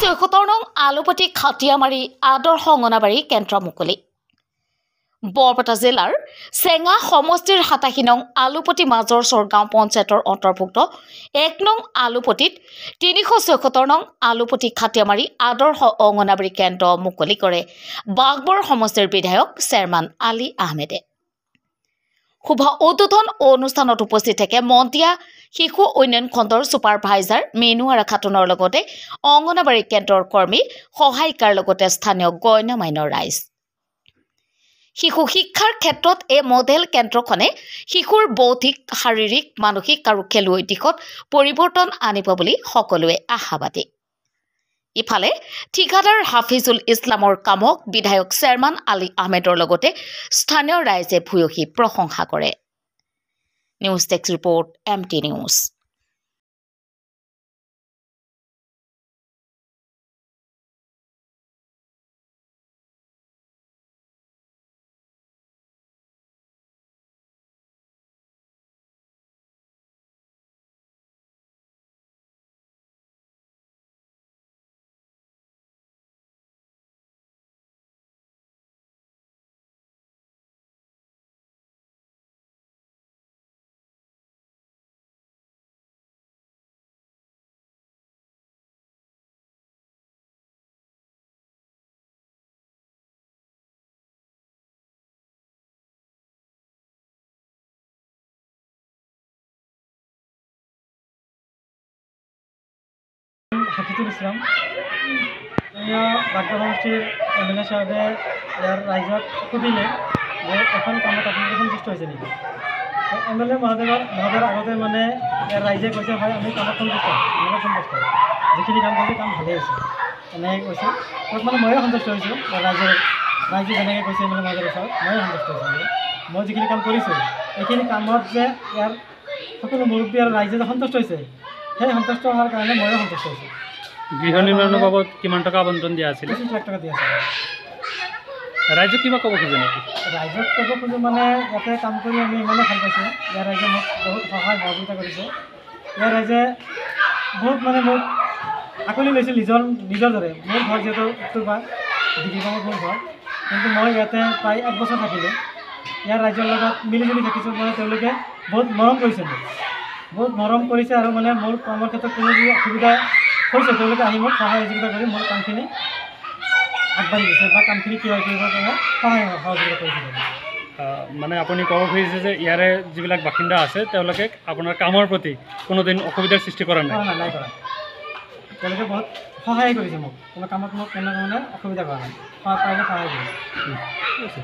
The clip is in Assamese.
74 নং আলুপতি খাটিয়ামাৰী আদৰ্শ অংগনাবাড়ী কেন্দ্ৰ মুকলি। বৰপেটা জিলাৰ চেঙা সমষ্টিৰ 87 নং আলুপতি মাজৰ চৰগাঁও পঞ্চায়তৰ অন্তৰ্ভুক্ত 1 নং আলুপতিত 374 নং আলুপতি খাটিয়ামাৰী আদৰ্শ অংগনাবাড়ী কেন্দ্ৰ মুকলি কৰে বাগবৰ সমষ্টিৰ বিধায়ক চেয়াৰমান আলী আহমেদে। শুভ উদ্বোধন অনুষ্ঠানত উপস্থিত থাকে মন্তিয়া শিশু উন্নয়ন খণ্ডৰ সুপাৰভাইজাৰ মেনুৱাৰা খাতুনৰ লগতে অংগনাবাড়ী কেন্দ্ৰৰ কৰ্মী সহায়িকাৰ লগতে স্থানীয় গণ্যমান্য ৰাইজ। শিশু শিক্ষাৰ ক্ষেত্ৰত এই মডেল কেন্দ্ৰখনে শিশুৰ বৌদ্ধিক শাৰীৰিক মানসিক আৰু খেলুৱৈ দিশত পৰিৱৰ্তন আনিব বুলি সকলোৱে আশাবাদী। ইফালে ঠিকাদাৰ হাফিজুল ইছলামৰ কামক বিধায়ক চেয়াৰমান আলী আহমেদৰ লগতে স্থানীয় ৰাইজে ভূয়সী প্ৰশংসা কৰে। News desk report MT news. Hafizul Islam Baghbar সমষ্টিৰ MLA সাহেবে ইয়াৰ ৰাইজক সুধিলে যে এখন কামত আপোনালোকে সন্তুষ্ট হৈছে নেকি। MLA মহোদয়ৰ আগতে মানে ইয়াৰ ৰাইজে কৈছে হয় আমি কামত সন্তুষ্ট, যিখিনি কাম কৰিছে কাম ভালেই হৈছে এনেকৈ কৈছে। তাত মানে ময়ো সন্তুষ্ট হৈছোঁ, ৰাইজে যেনেকৈ কৈছে MLA মহোদয়ৰ ওচৰত ময়ো সন্তুষ্ট হৈছোঁ। মই যিখিনি কাম কৰিছোঁ এইখিনি কামত যে ইয়াৰ সকলো মুৰব্বী আৰু ৰাইজে যে সন্তুষ্ট হৈছে সেই সন্তুষ্ট হোৱাৰ কাৰণে ময়ো সন্তুষ্ট হৈছোঁ। গৃহ নিৰ্মাণৰ বাবদ কিমান টকা আবণ্টন দিয়া আছিল? 25 লাখ টকা দিয়া আছিল। ৰাইজক কিবা ক'ব খোজে নেকি? ৰাইজক ক'ব খোজোঁ মানে ইয়াতে কাম কৰি আমি ইমানেই ভাল পাইছোঁ। ইয়াৰ ৰাইজে মোক বহুত সহায় সহযোগিতা কৰিছে। ইয়াৰ ৰাইজে বহুত মানে মোক আঁকোৱালি লৈছিল নিজৰ দৰে। মোৰ ঘৰ যিহেতু উত্তৰপাৰ ডিগ্ৰীগাঁৱত মোৰ ঘৰ, কিন্তু মই ইয়াতে প্ৰায় 1 বছৰ থাকিলোঁ। ইয়াৰ ৰাইজৰ লগত মিলিজুলি থাকিছোঁ। মানে তেওঁলোকে বহুত মৰম কৰিছে মোক, বহুত মৰম কৰিছে আৰু মানে মোৰ কামৰ ক্ষেত্ৰত কোনো যি অসুবিধা হৈছে তেওঁলোকে আহি মোক সহায় সহযোগিতা কৰি মোৰ কামখিনি আগবাঢ়ি দিছে বা কামখিনি কিয় কৰিবৰ কাৰণে সহায় সহযোগিতা কৰিছে। মানে আপুনি ক'ব খুজিছে যে ইয়াৰে যিবিলাক বাসিন্দা আছে তেওঁলোকে আপোনাৰ কামৰ প্ৰতি কোনোদিন অসুবিধাৰ সৃষ্টি কৰা নাই? নাই কৰা। তেওঁলোকে বহুত সহায় কৰিছে মোক, কোনো কামত মোক কোনো অসুবিধা কৰা নাই, পাৰিলে সহায় কৰিছে।